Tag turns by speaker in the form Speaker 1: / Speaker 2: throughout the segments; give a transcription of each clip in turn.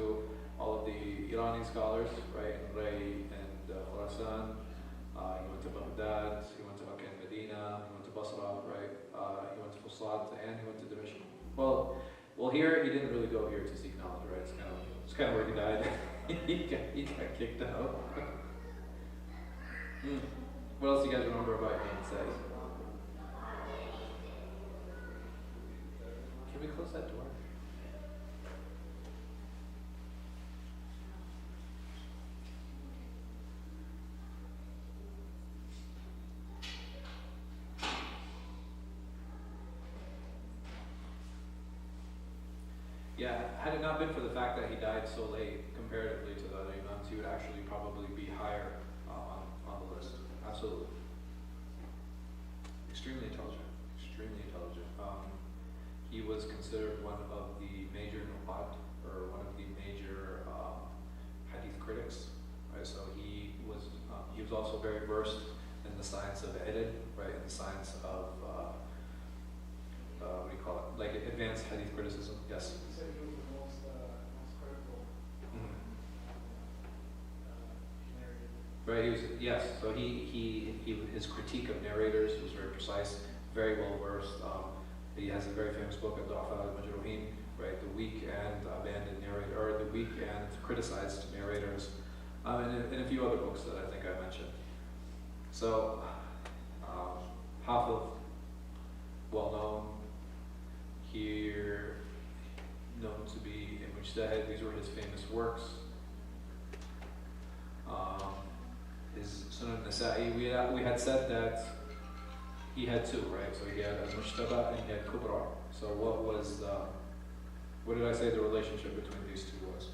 Speaker 1: to all of the Irani scholars, right, in Ray and Khurasan. He went to Baghdad, he went to Makkah and Medina, he went to Basra, right, he went to Fusat, and he went to Dimashq. Well, here he didn't really go here to seek knowledge, right? It's kind of where he died. he got kicked out. What else do you guys remember about Imam Said? Can we close that door? Yeah, had it not been for the fact that he died so late comparatively to the other imams, he would actually probably be higher on the list. Absolutely. Extremely intelligent. Extremely intelligent. He was considered one of the major nuqat, or one of the major hadith critics. Right? So he was also very versed in the science of ilm, right? In the science of what do you call it? Like advanced hadith criticism. Yes.
Speaker 2: You said he was the most critical.
Speaker 1: Right. He was, yes. So his critique of narrators was very precise, very well versed. He has a very famous book, Al-Du'afa al-Majruhin, right? The weak and abandoned narrator, or the weak and criticized narrators, and a few other books that I think I mentioned. So, Hafiz, well known. Here, known to be a mujtahid. These were his famous works. His Sunan Nasa'i, we had said that he had two, right? So he had al-Mujtaba and he had Kubra. So what did I say the relationship between these two was?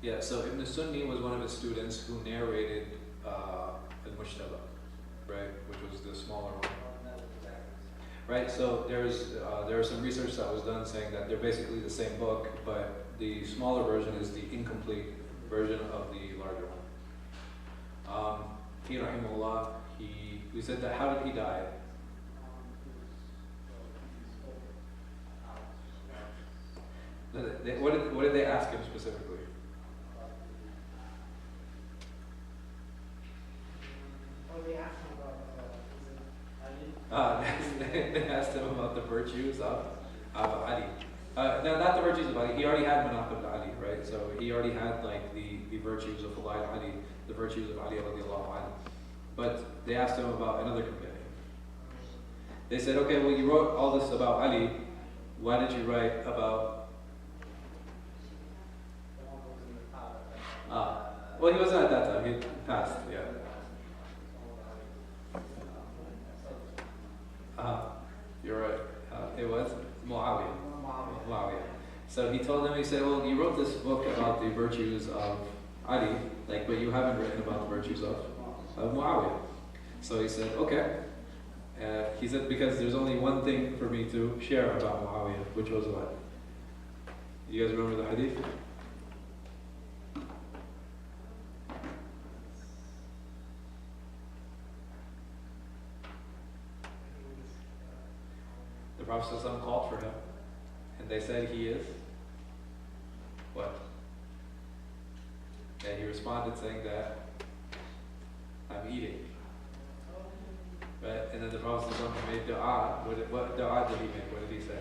Speaker 1: Yeah, so Ibn Sunni was one of his students who narrated al-Mujtaba, right? Which was the smaller one. Right, so there was some research that was done saying that they're basically the same book, but the smaller version is the incomplete version of the larger one. He, rahimahullah, we said that, how did he die? What did they ask him specifically?
Speaker 2: They asked him about
Speaker 1: They asked him about the virtues of Ali. No, not the virtues of Ali. He already had Manaqib Ali, right? So he already had like the virtues of Fadail Ali, the virtues of Ali radiallahu anhu. But they asked him about another companion. They said, okay, well, you wrote all this about Ali. Why did you write about? Well, he wasn't at that time. He passed. Yeah. You're right. It was Muawiyah. So he told them, he said, well, you wrote this book about the virtues of Ali, but you haven't written about the virtues of Muawiyah. So he said, okay. He said, because there's only one thing for me to share about Muawiyah, which was what? You guys remember the hadith? The Prophet ﷺ called for him, and they said he is what? And he responded saying that I'm eating. Right? And then the Prophet ﷺ made dua. What dua did he make? What did he say?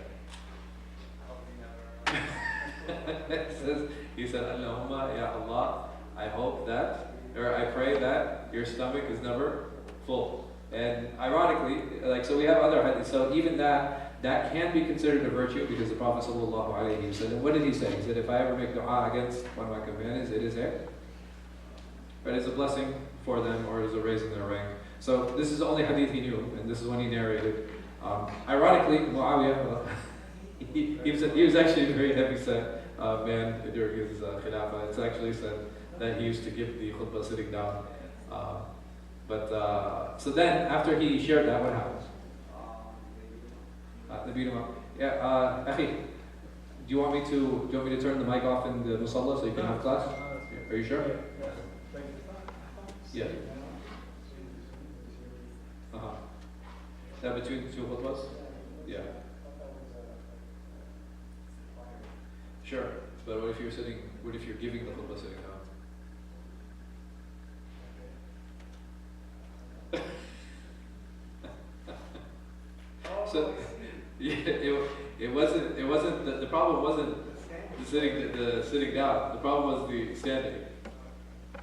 Speaker 1: He said, Allahumma ya Allah, I hope that, or I pray that your stomach is never full. And ironically, so we have other hadith, so even that can be considered a virtue, because the Prophet ﷺ, and what did he say? He said, if I ever make dua against one of my companions, it is it's a blessing for them, or it is a raising their rank. So this is the only hadith he knew, and this is when he narrated. Ironically, Muawiyah, he was actually a very heavy-set man during his khilafah. It's actually said that he used to give the khutbah sitting down. So then, after he shared that, what happened? The beat him up. Yeah, Akhi, do you want me to turn the mic off in the musalla so you can have class? Are you sure? Yeah. That between the two khutbahs? Yeah. Sure, but what if you're sitting? What if you're giving the khutbah sitting down? So, yeah, it wasn't the problem wasn't the sitting down. The problem was the standing.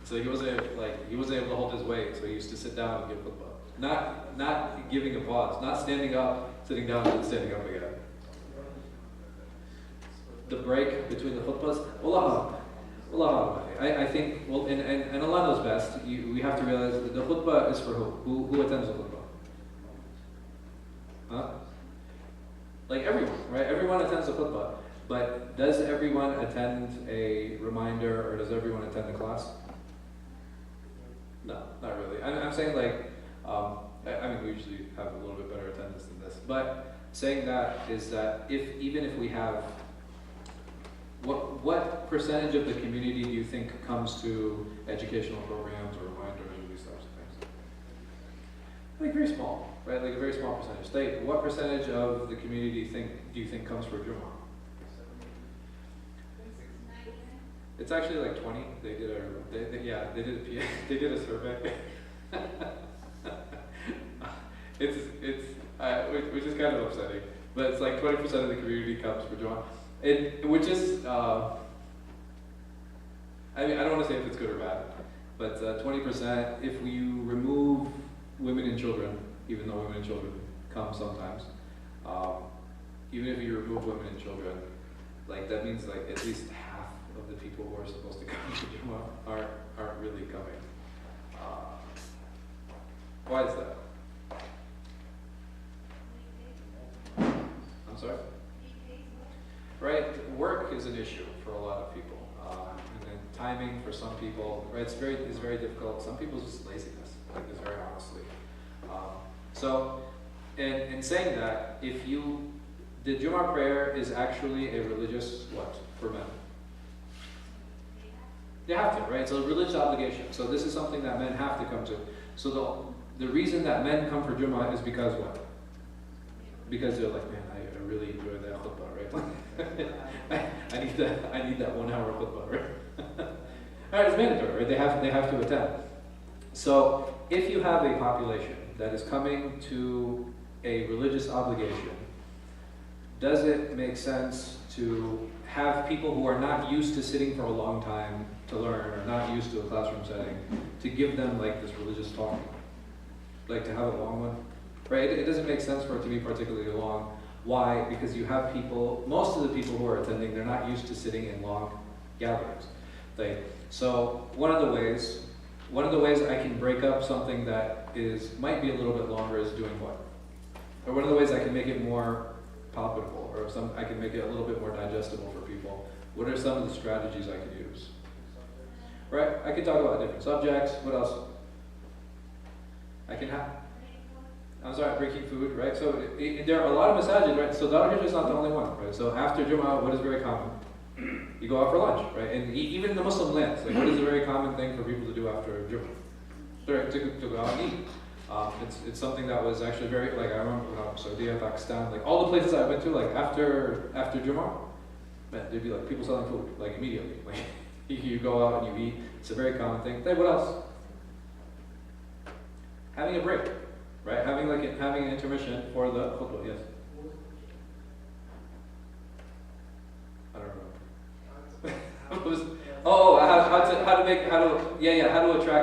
Speaker 1: So he wasn't able to hold his weight. So he used to sit down and give khutbah. Not giving a pause. Not standing up, sitting down, and then standing up again. The break between the khutbahs. Allah. I think, well, and Allah knows best. We have to realize that the khutbah is for who? Who attends the khutbah? Huh? Like everyone, right? Everyone attends the khutbah. But does everyone attend a reminder, or does everyone attend the class? No, not really. I'm saying like, I mean, we usually have a little bit better attendance than this. But saying that is that even if we have, what percentage of the community do you think comes to educational programs or reminders or these types of things? Like very small, right? Like a very small percentage. What percentage of the community do you think comes for Jummah? It's actually like 20. They did a survey. Which is kind of upsetting, but it's like 20% of the community comes for Jummah. Which is, I mean, I don't want to say if it's good or bad, but 20, if you remove women and children, even though women and children come sometimes, even if you remove women and children, like that means like at least half of the people who are supposed to come to Jummah aren't really coming. Why is that? I'm sorry? Right, work is an issue for a lot of people, and then timing for some people. Right, it's very difficult. Some people's just laziness, like this, very honestly. So, in saying that, the Jummah prayer is actually a religious what for men? They have to, right? It's a religious obligation. So this is something that men have to come to. So the reason that men come for Jummah is because what? Because they're like, man, I really enjoy that khutbah, right? I need that 1 hour khutbah, right? All right, it's mandatory, right? They have to attend. So if you have a population that is coming to a religious obligation, does it make sense to have people who are not used to sitting for a long time to learn, or not used to a classroom setting, to give them like this religious talk, like to have a long one? Right? It doesn't make sense for it to be particularly long. Why? Because you have people, most of the people who are attending, they're not used to sitting in long gatherings. So one of the ways I can break up something that might be a little bit longer is doing what? Or one of the ways I can make it more palatable, or I can make it a little bit more digestible for people. What are some of the strategies I could use? Right? I could talk about different subjects. What else? I'm sorry, breaking food, right? So there are a lot of masajid, right? So Al-Hijrah is not the only one, right? So after Jummah, what is very common? You go out for lunch, right? And even in the Muslim lands, like what is a very common thing for people to do after Jummah? To go out and eat. It's something that was actually very, like I remember when I was in Saudi, Pakistan, like all the places I went to, like after Jummah, man, there'd be like people selling food, like immediately. Like you go out and you eat. It's a very common thing. Hey, what else? Having a break. Right, having an intermission for the khutbah, yes. I don't remember. How to attract